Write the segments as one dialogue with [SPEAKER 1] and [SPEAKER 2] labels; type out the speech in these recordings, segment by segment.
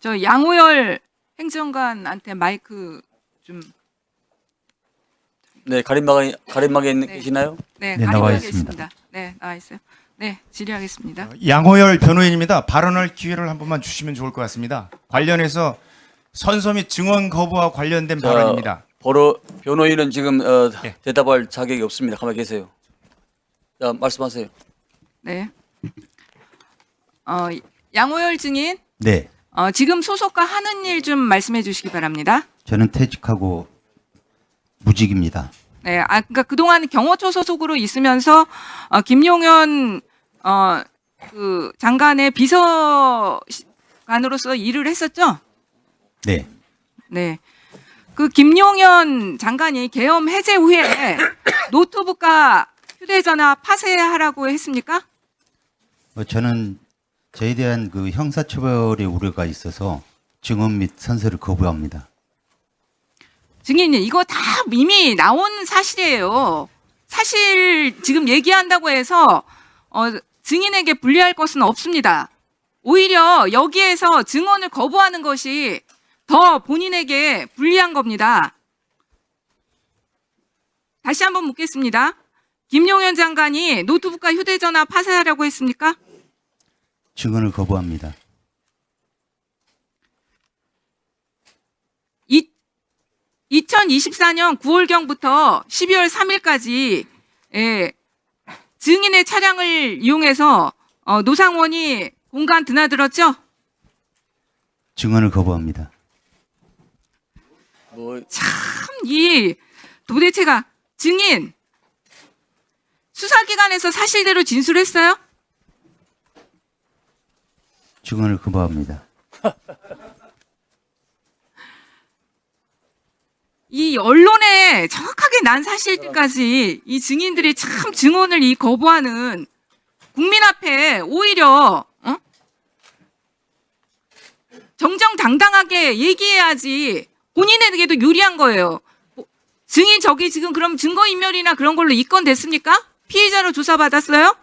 [SPEAKER 1] 저 양호열 행정관한테 마이크 좀.
[SPEAKER 2] 네, 가림막에
[SPEAKER 1] 네.
[SPEAKER 2] 계시나요?
[SPEAKER 1] 네,
[SPEAKER 3] 네, 나와
[SPEAKER 1] 가림하겠습니다. 네, 나와 있어요. 네, 질의하겠습니다.
[SPEAKER 3] 양호열 변호인입니다. 발언할 기회를 한 번만 주시면 좋을 것 같습니다. 관련해서 선서 및 증언 거부와 관련된 발언입니다.
[SPEAKER 2] 변호인은 지금
[SPEAKER 3] 예.
[SPEAKER 2] 대답할 자격이 없습니다. 가만히 계세요. 자, 말씀하세요.
[SPEAKER 1] 네. 양호열 증인,
[SPEAKER 3] 네,
[SPEAKER 1] 지금 소속과 하는 일 좀 말씀해 주시기 바랍니다.
[SPEAKER 3] 저는 퇴직하고 무직입니다.
[SPEAKER 1] 네, 그러니까 그동안 경호처 소속으로 있으면서 김용현 그 장관의 비서관으로서 일을 했었죠.
[SPEAKER 3] 네,
[SPEAKER 1] 네. 그 김용현 장관이 계엄 해제 후에 노트북과 휴대전화 파쇄하라고 했습니까?
[SPEAKER 4] 저는 저에 대한 그 형사처벌의 우려가 있어서 증언 및 선서를 거부합니다.
[SPEAKER 1] 증인님, 이거 다 이미 나온 사실이에요. 사실 지금 얘기한다고 해서 증인에게 불리할 것은 없습니다. 오히려 여기에서 증언을 거부하는 것이 더 본인에게 불리한 겁니다. 다시 한번 묻겠습니다. 김용현 장관이 노트북과 휴대전화 파쇄하라고 했습니까?
[SPEAKER 4] 증언을 거부합니다.
[SPEAKER 1] 2024년 9월경부터 12월 3일까지 증인의 차량을 이용해서 노상원이 공간 드나들었죠?
[SPEAKER 4] 증언을 거부합니다.
[SPEAKER 1] 도대체가 증인 수사기관에서 사실대로 진술했어요?
[SPEAKER 4] 증언을 거부합니다.
[SPEAKER 1] 이 언론에 정확하게 난 사실들까지 이 증인들이 참 증언을 거부하는, 국민 앞에 오히려 정정당당하게 얘기해야지 본인에게도 유리한 거예요. 증인 저기 지금 그럼 증거인멸이나 그런 걸로 입건됐습니까? 피의자로 조사받았어요?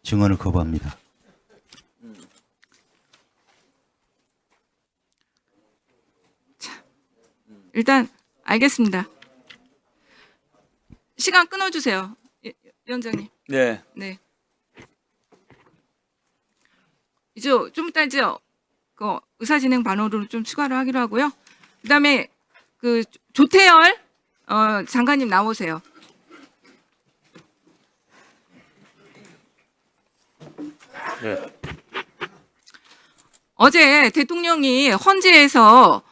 [SPEAKER 4] 증언을 거부합니다.
[SPEAKER 1] 일단 알겠습니다. 시간 끊어주세요, 위원장님.
[SPEAKER 2] 네.
[SPEAKER 1] 네. 이제 좀 이따 이제 그 의사진행 반호를 좀 추가를 하기로 하고요. 그다음에 그 조태열 장관님 나오세요.
[SPEAKER 2] 네.
[SPEAKER 1] 어제 대통령이 헌재에서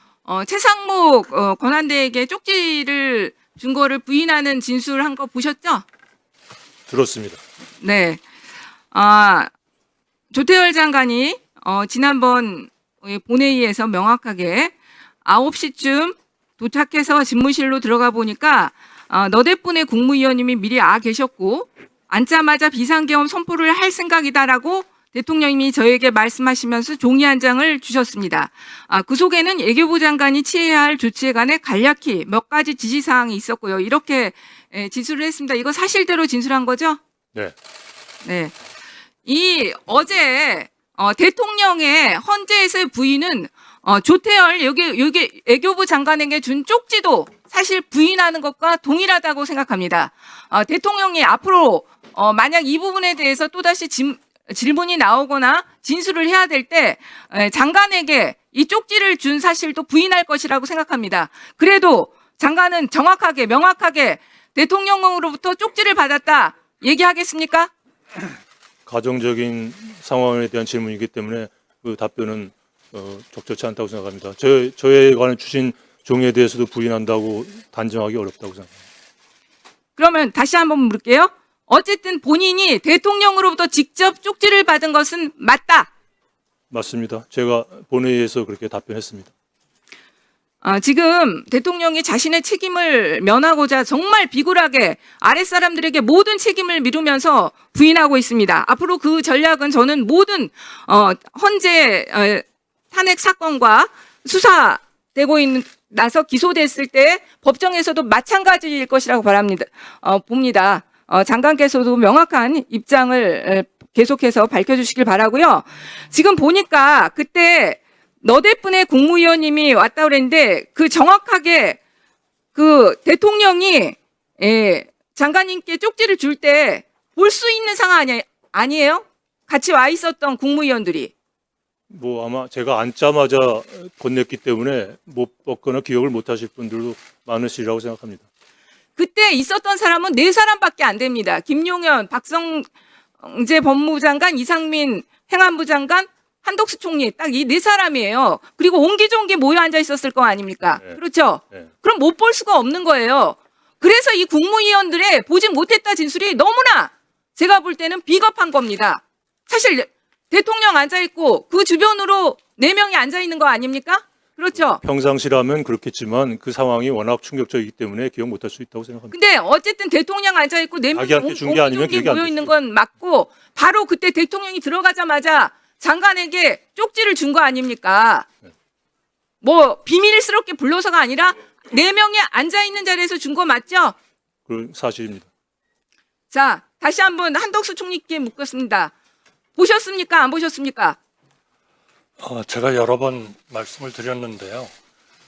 [SPEAKER 1] 최상목 권한대에게 쪽지를 준 거를 부인하는 진술한 거 보셨죠?
[SPEAKER 5] 들었습니다.
[SPEAKER 1] 네. 조태열 장관이 지난번 본회의에서 명확하게 9시쯤 도착해서 집무실로 들어가 보니까 너댓 분의 국무위원님이 미리 계셨고 앉자마자 비상계엄 선포를 할 생각이다라고 대통령님이 저에게 말씀하시면서 종이 한 장을 주셨습니다. 그 속에는 외교부 장관이 취해야 할 조치에 관해 간략히 몇 가지 지시사항이 있었고요. 이렇게 진술을 했습니다. 이거 사실대로 진술한 거죠?
[SPEAKER 5] 네.
[SPEAKER 1] 네. 이 어제 대통령의 헌재에서의 부인은 조태열 여기 외교부 장관에게 준 쪽지도 사실 부인하는 것과 동일하다고 생각합니다. 대통령이 앞으로 만약 이 부분에 대해서 또다시 질문이 나오거나 진술을 해야 될 때 장관에게 이 쪽지를 준 사실도 부인할 것이라고 생각합니다. 그래도 장관은 정확하게 명확하게 대통령으로부터 쪽지를 받았다 얘기하겠습니까?
[SPEAKER 5] 가정적인 상황에 대한 질문이기 때문에 그 답변은 적절치 않다고 생각합니다. 저에 관한 주신 종이에 대해서도 부인한다고 단정하기 어렵다고 생각합니다.
[SPEAKER 1] 그러면 다시 한번 물을게요. 어쨌든 본인이 대통령으로부터 직접 쪽지를 받은 것은 맞다.
[SPEAKER 5] 맞습니다. 제가 본회의에서 그렇게 답변했습니다.
[SPEAKER 1] 지금 대통령이 자신의 책임을 면하고자 정말 비굴하게 아랫사람들에게 모든 책임을 미루면서 부인하고 있습니다. 앞으로 그 전략은 저는 모든 헌재 탄핵 사건과 수사되고 있는 나서 기소됐을 때 법정에서도 마찬가지일 것이라고 봅니다. 장관께서도 명확한 입장을 계속해서 밝혀주시길 바라고요. 지금 보니까 그때 너댓분의 국무위원님이 왔다 그랬는데 그 정확하게 그 대통령이 장관님께 쪽지를 줄 때 볼 수 있는 상황 아니에요? 같이 와 있었던 국무위원들이.
[SPEAKER 5] 뭐 아마 제가 앉자마자 건넸기 때문에 못 봤거나 기억을 못 하실 분들도 많으시리라고 생각합니다.
[SPEAKER 1] 그때 있었던 사람은 4사람밖에 안 됩니다. 김용현, 박성재 법무부 장관, 이상민 행안부 장관, 한덕수 총리 딱 이 4사람이에요. 그리고 옹기종기 모여 앉아 있었을 거 아닙니까?
[SPEAKER 5] 네.
[SPEAKER 1] 그렇죠?
[SPEAKER 5] 네.
[SPEAKER 1] 그럼 못 볼 수가 없는 거예요. 그래서 이 국무위원들의 보지 못했다 진술이 너무나 제가 볼 때는 비겁한 겁니다. 사실 대통령 앉아 있고 그 주변으로 4명이 앉아 있는 거 아닙니까? 그렇죠?
[SPEAKER 5] 평상시라면 그렇겠지만 그 상황이 워낙 충격적이기 때문에 기억 못할 수 있다고 생각합니다.
[SPEAKER 1] 근데 어쨌든 대통령 앉아 있고 4명이
[SPEAKER 5] 자기한테 준게 아니면 기억이 안
[SPEAKER 1] 모여
[SPEAKER 5] 되죠.
[SPEAKER 1] 있는 건 맞고 바로 그때 대통령이 들어가자마자 장관에게 쪽지를 준 거 아닙니까?
[SPEAKER 5] 네.
[SPEAKER 1] 뭐 비밀스럽게 불러서가 아니라 4명이 앉아 있는 자리에서 준 거 맞죠?
[SPEAKER 5] 그 사실입니다.
[SPEAKER 1] 자, 다시 한번 한덕수 총리께 묻겠습니다. 보셨습니까? 안 보셨습니까?
[SPEAKER 6] 제가 여러 번 말씀을 드렸는데요.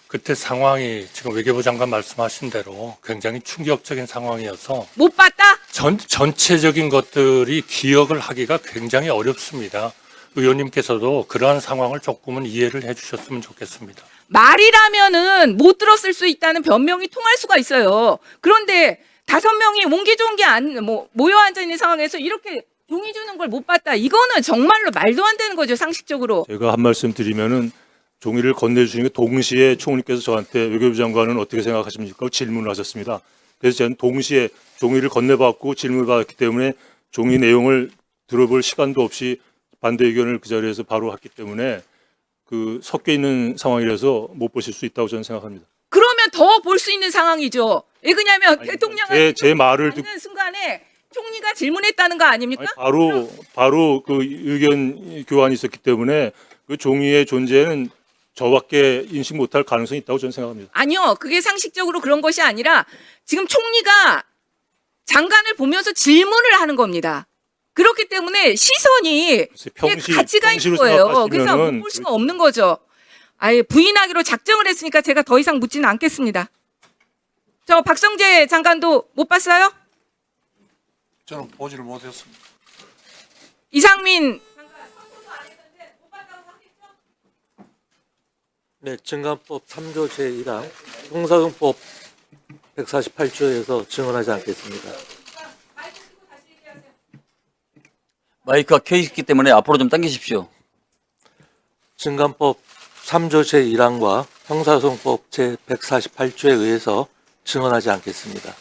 [SPEAKER 6] 그때 상황이 지금 외교부 장관 말씀하신 대로 굉장히 충격적인 상황이어서
[SPEAKER 1] 못 봤다?
[SPEAKER 6] 전체적인 것들이 기억을 하기가 굉장히 어렵습니다. 의원님께서도 그러한 상황을 조금은 이해를 해주셨으면 좋겠습니다.
[SPEAKER 1] 말이라면은 못 들었을 수 있다는 변명이 통할 수가 있어요. 그런데 5명이 옹기종기 모여 앉아 있는 상황에서 이렇게 종이 주는 걸 못 봤다. 이거는 정말로 말도 안 되는 거죠, 상식적으로.
[SPEAKER 5] 제가 한 말씀 드리면은 종이를 건네주시는 게 동시에 총리께서 저한테 외교부 장관은 어떻게 생각하십니까? 질문을 하셨습니다. 그래서 저는 동시에 종이를 건네받고 질문을 받았기 때문에 종이 내용을 들어볼 시간도 없이 반대 의견을 그 자리에서 바로 했기 때문에 그 섞여 있는 상황이라서 못 보실 수 있다고 저는 생각합니다.
[SPEAKER 1] 그러면 더 볼 수 있는 상황이죠. 왜 그러냐면
[SPEAKER 5] 아니,
[SPEAKER 1] 대통령한테
[SPEAKER 5] 제 말을 듣고
[SPEAKER 1] 듣는 순간에 총리가 질문했다는 거 아닙니까?
[SPEAKER 5] 아니, 바로 그 의견 교환이 있었기 때문에 그 종이의 존재는 저밖에 인식 못할 가능성이 있다고 저는 생각합니다.
[SPEAKER 1] 아니요. 그게 상식적으로 그런 것이 아니라 지금 총리가 장관을 보면서 질문을 하는 겁니다. 그렇기 때문에 시선이 같이 가 있는
[SPEAKER 5] 평시로
[SPEAKER 1] 거예요. 그래서
[SPEAKER 5] 생각하시면은
[SPEAKER 1] 못 볼 수가 없는 거죠. 아예 부인하기로 작정을 했으니까 제가 더 이상 묻지는 않겠습니다. 저 박성재 장관도 못 봤어요?
[SPEAKER 7] 저는 보지를 못했습니다.
[SPEAKER 1] 이상민
[SPEAKER 8] 네, 증감법 3조 제1항 형사소송법 148조에서 증언하지 않겠습니다.
[SPEAKER 2] 마이크가 켜 있기 때문에 앞으로 좀 당기십시오.
[SPEAKER 8] 증감법 3조 제1항과 형사소송법 제148조에 의해서 증언하지 않겠습니다.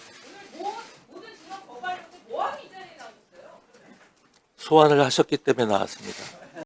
[SPEAKER 8] 소환을 하셨기 때문에 나왔습니다.